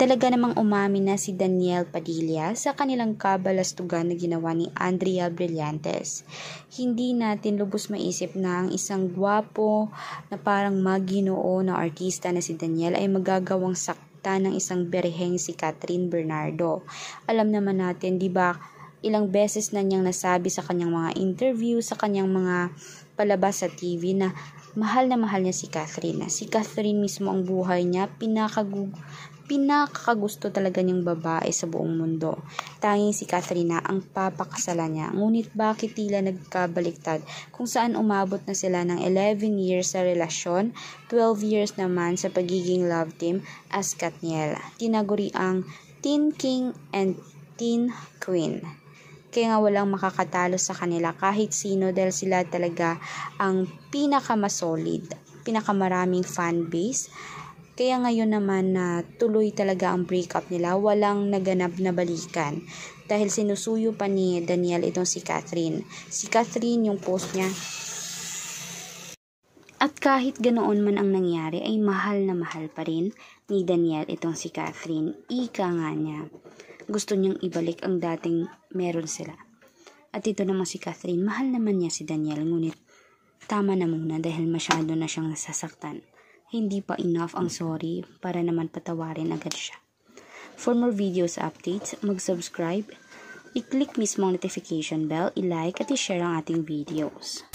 Talaga namang umamin na si Daniel Padilla sa kanilang kabalastugan na ginawa ni Andrea Brillantes. Hindi natin lubos maisip na ang isang gwapo na parang maginoo na artista na si Daniel ay magagawang sakta ng isang berheng si Catherine Bernardo. Alam naman natin, di ba, ilang beses na niyang nasabi sa kanyang mga interview, sa kanyang mga palabas sa TV na mahal niya si Catherine. Si Catherine mismo ang buhay niya, pinakakagusto talaga niyang babae sa buong mundo. Tanging si Catherine na ang papakasalan niya. Ngunit bakit tila nagkabaliktad kung saan umabot na sila ng 11 years sa relasyon, 12 years naman sa pagiging love team as Katniel. Tinaguri ang Teen King and Teen Queen. Kaya nga walang makakatalo sa kanila kahit sino dahil sila talaga ang pinakamasolid, pinakamaraming fan base. Kaya ngayon naman na tuloy talaga ang breakup nila, walang naganap na balikan. Dahil sinusuyo pa ni Daniel itong si Catherine. Si Catherine yung post niya. At kahit ganoon man ang nangyari ay mahal na mahal pa rin ni Daniel itong si Catherine. Ika nga niya. Gusto niyang ibalik ang dating meron sila. At ito naman si Catherine, mahal naman niya si Daniel. Ngunit tama na muna dahil masyado na siyang nasasaktan. Hindi pa enough ang sorry para naman patawarin agad siya. For more videos updates, mag-subscribe, i-click mismo ang notification bell, i-like at i-share ang ating videos.